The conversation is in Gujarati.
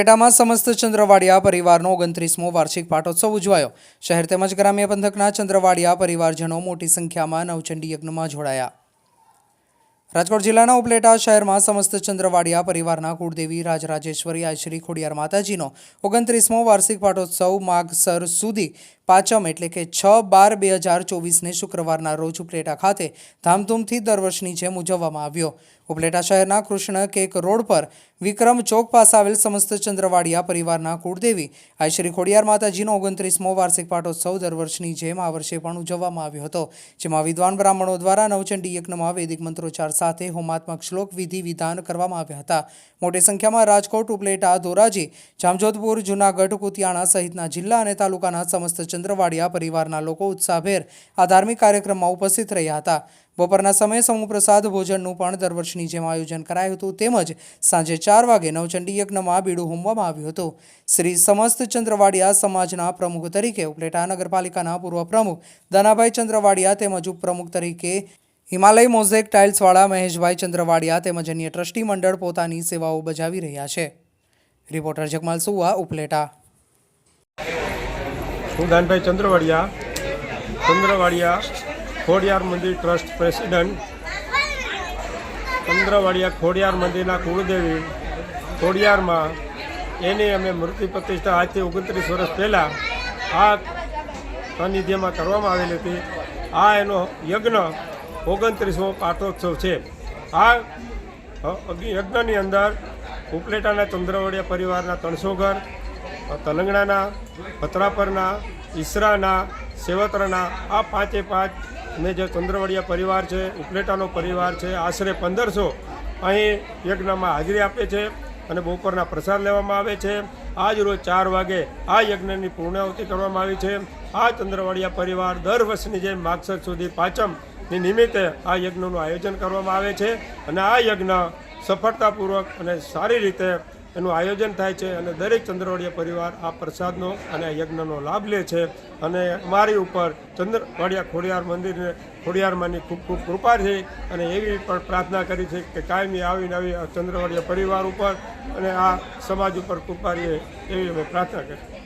ઉપલેટામાં સમસ્ત ચંદ્રવાડિયા પરિવારનો 29મો વાર્ષિક પાટોત્સવ ઉજવાયો। શહેર તેમજ ગ્રામ્ય પંથકના ચંદ્રવાડિયા પરિવારજનો મોટી સંખ્યામાં નવચંડી યજ્ઞમાં જોડાયા। રાજકોટ જિલ્લાના ઉપલેટા શહેરમાં સમસ્ત ચંદ્રવાડિયા પરિવારના કુળદેવી રાજરાજેશ્વરી આશ્રી ખોડિયાર માતાજીનો 29મો વાર્ષિક પાટોત્સવ માગસર સુધી પાંચમ એટલે કે 6/12/2024ને શુક્રવારના રોજ ઉપલેટા ખાતે ધામધૂમથી દર વર્ષની જેમ ઉજવવામાં આવ્યો। ઉપલેટા શહેરના કૃષ્ણ કેક રોડ પર વિક્રમ ચોક પાસે આવેલ સમસ્ત ચંદ્રવાડિયા પરિવારના કુળદેવી આશ્રી ખોડિયાર માતાજીનો 29મો વાર્ષિક પાટોત્સવ દર વર્ષની જેમ આ વર્ષે પણ ઉજવવામાં આવ્યો હતો, જેમાં વિદ્વાન બ્રાહ્મણો દ્વારા નવચંડી યજ્ઞમાં વૈદિક મંત્રોચ્ચાર સાથે હોમાત્મક શ્લોક વિધિ વિધાન કરવામાં આવ્યા હતા। મોટી સંખ્યામાં રાજકોટ, ઉપલેટા, ધોરાજી, જામજોધપુર, જૂનાગઢ, કુતિયાણા સહિતના જિલ્લા અને તાલુકાના સમસ્ત ચંદ્રવાડિયા પરિવારના લોકો ઉત્સાહભેર આ ધાર્મિક કાર્યક્રમમાં ઉપસ્થિત રહ્યા હતા। બપોરના સમયે સમૂહ પ્રસાદ ભોજનનું પણ દર વર્ષની જેમ આયોજન કરાયું હતું, તેમજ સાંજે 4 વાગે નવચંડી યજ્ઞમાં બીડું હોમવામાં આવ્યું હતું। શ્રી સમસ્ત ચંદ્રવાડિયા સમાજના પ્રમુખ તરીકે ઉપલેટા નગરપાલિકાના પૂર્વ પ્રમુખ દાનાભાઈ ચંદ્રવાડિયા તેમજ ઉપપ્રમુખ તરીકે હિમાલય મોઝેક ટાઇલ્સવાળા મહેશભાઈ ચંદ્રવાડિયા તેમજ અન્ય ટ્રસ્ટી મંડળ પોતાની સેવાઓ બજાવી રહ્યા છે। રિપોર્ટર જગમાલ સુવા, ઉપલેટા। હું દાનભાઈ ચંદ્રવાડિયા ખોડિયાર મંદિર ટ્રસ્ટ પ્રેસિડેન્ટ। ચંદ્રવાડિયા ખોડિયાર મંદિરના કુળદેવી ખોડિયારમાં એની અમે મૂર્તિ પ્રતિષ્ઠા આજથી 29 વર્ષ પહેલાં આ સાનિધ્યમાં કરવામાં આવેલી હતી। આ એનો યજ્ઞ 29મો પાટોત્સવ છે। આ યજ્ઞની અંદર ઉપલેટાના ચંદ્રવાડિયા પરિવારના 300 ઘર, તલંગણાના, પતરાપરના, ઈસરાના, સેવતરના આ 5 ને જે ચંદ્રવાડિયા પરિવાર છે, ઉપલેટાનો પરિવાર છે, આશરે 1500 અહીં યજ્ઞમાં હાજરી આપે છે અને બપોરના પ્રસાદ લેવામાં આવે છે। આજ રોજ 4 વાગે આ યજ્ઞની પૂર્ણાહુતિ કરવામાં આવી છે। આ ચંદ્રવાડિયા પરિવાર દર વર્ષની જેમ માગસર સુધી પાંચમની નિમિત્તે આ યજ્ઞનું આયોજન કરવામાં આવે છે અને આ યજ્ઞ સફળતાપૂર્વક અને સારી રીતે એનું આયોજન થાય છે અને દરેક ચંદ્રવાડિયા પરિવાર આ પ્રસાદનો અને આ યજ્ઞનો લાભ લે છે અને અમારી ઉપર ચંદ્રવાડિયા ખોડિયાર મંદિરને ખોડિયારમાંની ખૂબ ખૂબ કૃપા છે અને એવી પણ પ્રાર્થના કરી છે કે કાયમી આવીને આવી ચંદ્રવાડિયા પરિવાર ઉપર અને આ સમાજ ઉપર કૃપા રહે એવી અમે પ્રાર્થના કરી।